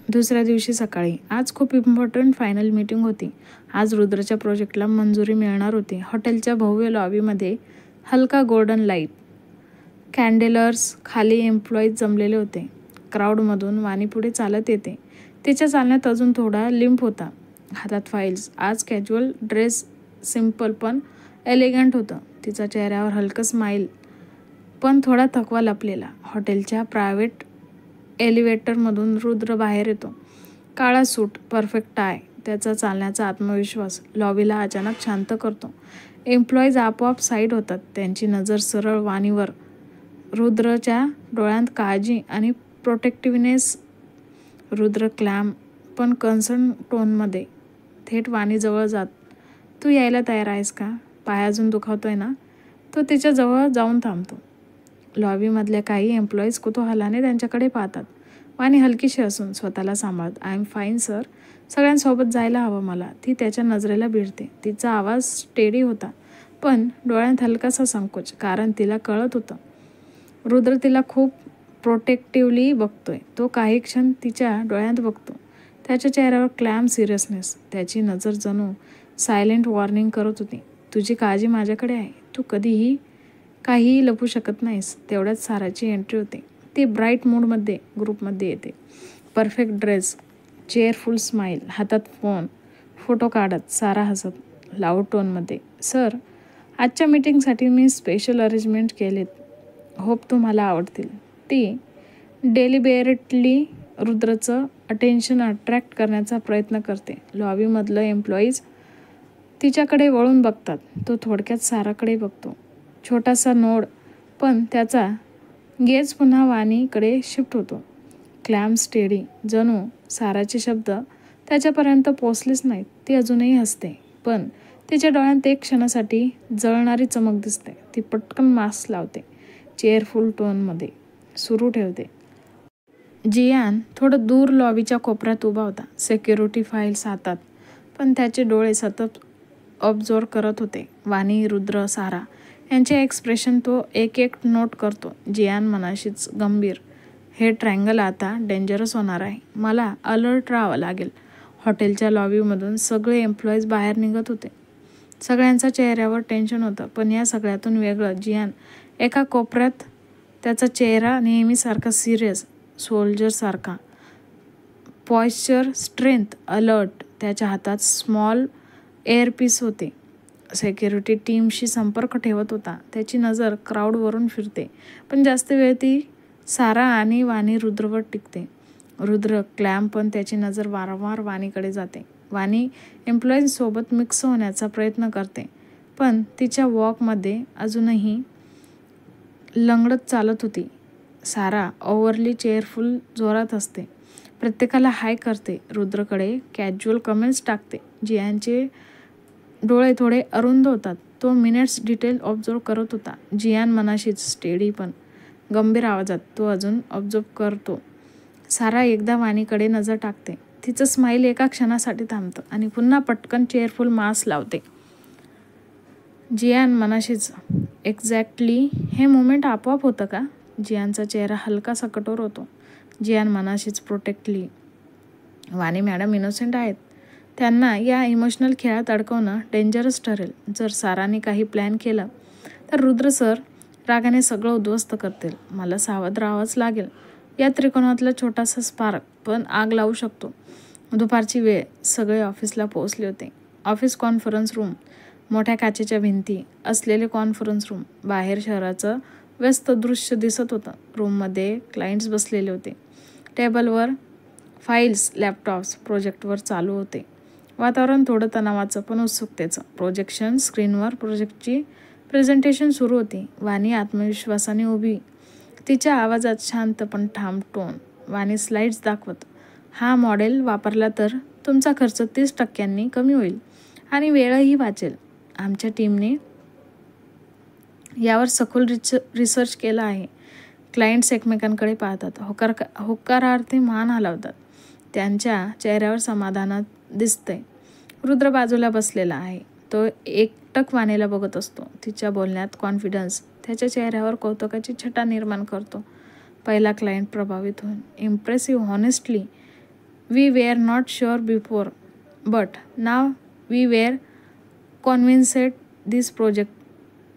दुसऱ्या दिवशी सकाळी, आज खूप इम्पॉर्टंट फायनल मीटिंग होती. आज रुद्रच्या प्रोजेक्टला मंजुरी मिळणार होती. हॉटेलच्या भव्य लॉबीमध्ये हलका गोल्डन लाईट, कॅन्डेलर्स, खाली एम्प्लॉईज जमलेले होते. क्राऊडमधून वाणी पुढे चालत येते. तिच्या चालण्यात अजून थोडा लिंप होता. हातात फाईल्स. आज कॅज्युअल ड्रेस सिम्पल पण एलिगंट होतं. तिचा चेहऱ्यावर हलकं स्माईल पण थोडा थकवा लपलेला. हॉटेलच्या प्रायव्हेट एलिव्हेटरमधून रुद्र बाहेर येतो. काळा सूट, परफेक्ट टाय, त्याचा चालण्याचा आत्मविश्वास लॉबीला अचानक शांत करतो. एम्प्लॉईज आपोआप साईड होतात. त्यांची नजर सरळ वाणीवर. रुद्रच्या डोळ्यांत काळजी आणि प्रोटेक्टिव्हनेस. रुद्र क्लॅम पण कन्सर्न टोनमध्ये थेट वाणीजवळ जात. तू यायला तयार आहेस का? पाय अजून दुखावतोय ना? तो तिच्या जवळ जाऊन थांबतो. लॉबीमधल्या काही एम्प्लॉईज कुतूहलाने त्यांच्याकडे पाहतात. वाणी हलकीशी असून स्वतःला सांभाळत, आय एम फाईन सर, सगळ्यांसोबत जायला हवं मला. ती त्याच्या नजरेला भिडते. तिचा आवाज स्टेडी होता पण डोळ्यात हलकासा संकोच, कारण तिला कळत होतं रुद्र तिला खूप प्रोटेक्टिव्हली बघतोय. तो काही क्षण तिच्या डोळ्यात बघतो. त्याच्या चेहऱ्यावर क्लॅम सिरियसनेस. त्याची नजर जणू सायलेंट वॉर्निंग करत होती. तुझी काळजी माझ्याकडे आहे. तू कधीही काहीही लपू शकत नाहीस. तेवढ्यात साराची एंट्री होते. ती ब्राईट मूडमध्ये ग्रुपमध्ये येते. परफेक्ट ड्रेस, चेअरफुल स्माईल, हातात फोटो काढत सारा हसत, लाऊड टोनमध्ये, सर, आजच्या मीटिंगसाठी मी स्पेशल अरेंजमेंट केलेत. होप तुम्हाला आवडतील. ती डेलिबरेटली रुद्रचं अटेन्शन अट्रॅक्ट करण्याचा प्रयत्न करते. लॉबीमधलं एम्प्लॉईज तिच्याकडे वळून बघतात. तो थोडक्यात साराकडे बघतो. छोटासा नोड, पण त्याचा गेज पुन्हा वाणीकडे शिफ्ट होतो. क्लॅम स्टेडी, जणू साराचे शब्द त्याच्यापर्यंत पोचलेच नाहीत. ती अजूनही हसते पण तिच्या डोळ्यात एक क्षणासाठी जळणारी चमक दिसते. ती पटकन मास्क लावते. चेअरफुल टोनमध्ये सुरू ठेवते. जियान थोडं दूर लॉबीच्या कोपऱ्यात उभा होता, सिक्युरिटी फाईल्स हातात, पण त्याचे डोळे सतत ऑब्झर्व करत होते. वाणी, रुद्र, सारा यांचे एक्सप्रेशन तो एक एक नोट करतो. जियान मनाशीच गंभीर, हे ट्रँगल आता डेंजरस होणार आहे. मला अलर्ट राहावं लागेल. हॉटेलच्या लॉबीमधून सगळे एम्प्लॉईज बाहेर निघत होते. सगळ्यांच्या चेहऱ्यावर टेन्शन होतं. पण या सगळ्यातून वेगळं जियान एका कोपऱ्यात, त्याचा चेहरा नेहमीसारखा सिरियस, सोल्जरसारखा, पॉइश्चर, स्ट्रेंथ, अलर्ट. त्याच्या हातात स्मॉल एअरपीस होते. सिक्युरिटी टीमशी संपर्क ठेवत होता. त्याची नजर क्राऊडवरून फिरते पण जास्त वेळ ती सारा आणि वाणी रुद्रवर टिकते. रुद्र, क्लॅम, पण त्याची नजर वारंवार वाणीकडे जाते. वाणी एम्प्लॉईजसोबत मिक्स होण्याचा प्रयत्न करते पण तिच्या वॉकमध्ये अजूनही लंगडत चालत होती. सारा ओव्हरली चेअरफुल, जोरात असते, प्रत्येकाला हाय करते, रुद्रकडे कॅज्युअल कमेंट्स टाकते. जियानचे डोळे थोडे अरुंद होतात. तो मिनिट्स डिटेल ऑब्झर्व करत होता. जियान मनाशीच स्टेडी पण गंभीर आवाजात तो अजून ऑब्झर्व करतो. सारा एकदा वाणीकडे नजर टाकते. तिचं स्माईल एका क्षणासाठी थांबतं आणि पुन्हा पटकन चेअरफुल मास्क लावते. जियान मनाशीच, एक्झॅक्टली हे मुवमेंट आपोआप होतं का? जियानचा चेहरा हलकासा कठोर होतो. जियान मनाशीच प्रोटेक्टली, वाणी मॅडम इनोसेंट आहेत. त्यांना या इमोशनल खेळात अडकवणं डेंजरस ठरेल. जर साराने काही प्लॅन केलं तर रुद्र सर रागाने सगळं उद्ध्वस्त करतील. मला सावध राहावंच लागेल. या त्रिकोणातला छोटासा स्पार्क पण आग लावू शकतो. दुपारची वेळ. सगळे ऑफिसला पोहोचले होते. ऑफिस कॉन्फरन्स रूम, मोठ्या काचेच्या भिंती असलेले कॉन्फरन्स रूम. बाहेर शहराचं व्यस्त दृश्य दिसत होतं. रूममध्ये क्लायंट्स बसलेले होते. टेबलवर फाईल्स, लॅपटॉप्स, प्रोजेक्टवर चालू होते. वातावरण थोडं तणावाचं पण उत्सुकतेचं. प्रोजेक्शन स्क्रीनवर प्रोजेक्टची प्रेझेंटेशन सुरू होती. वाणी आत्मविश्वासाने उभी, तिच्या आवाजात शांत पण ठाम टोन. वाणी स्लाइड्स दाखवत, हा मॉडेल वापरला तर तुमचा खर्च 30% कमी होईल आणि वेळही वाचेल. आमच्या टीमने यावर सखोल रिसर्च केला आहे. क्लायंट्स एकमेकांकडे पाहतात, होकारार्थी मान हलवतात. त्यांच्या चेहऱ्यावर समाधानात दिसतंय. रुद्र बाजूला बसलेला आहे. तो एकटक वाणीला बघत असतो. तिच्या बोलण्यात कॉन्फिडन्स त्याच्या चेहऱ्यावर कौतुकाची छटा निर्माण करतो. पहिला क्लायंट प्रभावित होऊन, impressive, honestly we were not sure before but now we were convinced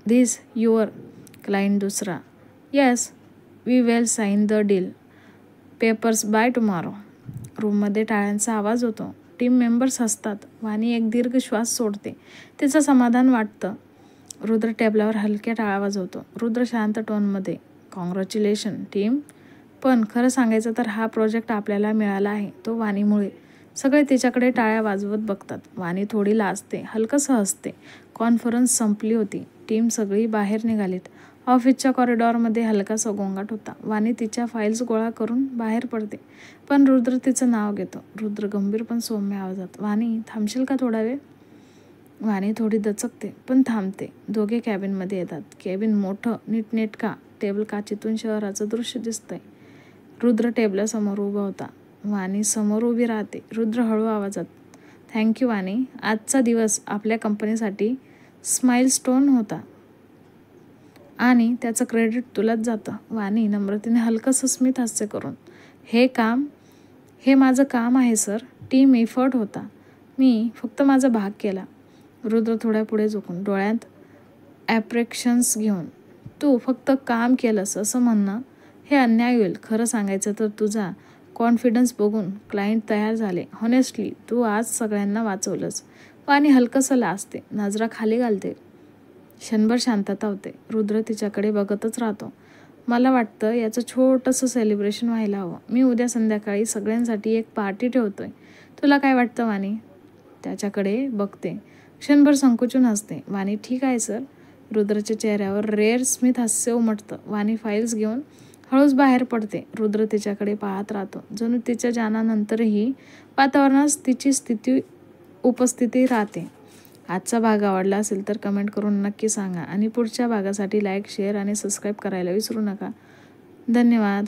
this your client. दुसरा, yes we will sign the deal papers by tomorrow. रूममध्ये टाळ्यांचा आवाज होतो. टीम मेंबर्स हसतात. वाणी एक दीर्घ श्वास सोडते. तिचं समाधान वाटतं. रुद्र टेबलावर हलक्या टाळ्या वाजवतो. रुद्र शांत टोनमध्ये, कॉंग्रॅच्युलेशन टीम. पण खरं सांगायचं तर हा प्रोजेक्ट आपल्याला मिळाला आहे तो वाणीमुळे. सगळे तिच्याकडे टाळ्या वाजवत बघतात. वाणी थोडी लाजते, हलकंसं हसते. कॉन्फरन्स संपली होती. टीम सगळी बाहेर निघालीत. ऑफिसच्या कॉरिडॉरमध्ये हलकासा गोंगाट होता. वाणी तिच्या फाईल्स गोळा करून बाहेर पडते. पण रुद्र तिचं नाव घेतो. रुद्र गंभीर पण सौम्य आवाजात, वाणी थांबशील का थोडा वेळ. वाणी थोडी दचकते पण थांबते. दोघे कॅबिनमध्ये येतात. कॅबिन मोठं, नीटनेटका. टेबल काचेतून शहराचं दृश्य दिसतंय. रुद्र टेबलासमोर उभा होता. वाणी समोर उभी राहते. रुद्र हळू आवाजात, थँक्यू वाणी. आजचा दिवस आपल्या कंपनीसाठी स्माइलस्टोन होता आणि त्याचं क्रेडिट तुलाच जातं. वाणी नम्रतेने हलकंसं स्मित हास्य करून, हे माझं काम आहे सर. टीम एफर्ट होता. मी फक्त माझा भाग केला. रुद्र थोड्या पुढे झोकून, डोळ्यात ॲप्रेक्शन्स घेऊन, तू फक्त काम केलंस असं म्हणणं हे अन्याय होईल. खरं सांगायचं तर तुझा कॉन्फिडन्स बघून क्लायंट तयार झाले. हॉनेस्टली तू आज सगळ्यांना वाचवलंस. वाणी हलकंसं लाजते, नजरा खाली घालते. क्षणभर शांतता होते. रुद्र तिच्याकडे बघतच राहतो. मला वाटतं याचं छोटंसं सेलिब्रेशन व्हायला हवं. मी उद्या संध्याकाळी सगळ्यांसाठी एक पार्टी ठेवतोय. तुला काय वाटतं वाणी. त्याच्याकडे बघते. क्षणभर संकोचून हसते. वाणी ठीक आहे सर. रुद्रच्या चेहऱ्यावर रेअर स्मित हास्य उमटतं. वाणी फाईल्स घेऊन हळूच बाहेर पडते. रुद्र तिच्याकडे पाहत राहतो. जणू तिच्या जाण्यानंतरही वातावरणात तिची उपस्थिती राहते. आजचा भाग आवडला असेल तर कमेंट करून नक्की सांगा आणि पुढच्या भागासाठी लाईक, शेअर आणि सबस्क्राईब करायला विसरू नका. धन्यवाद.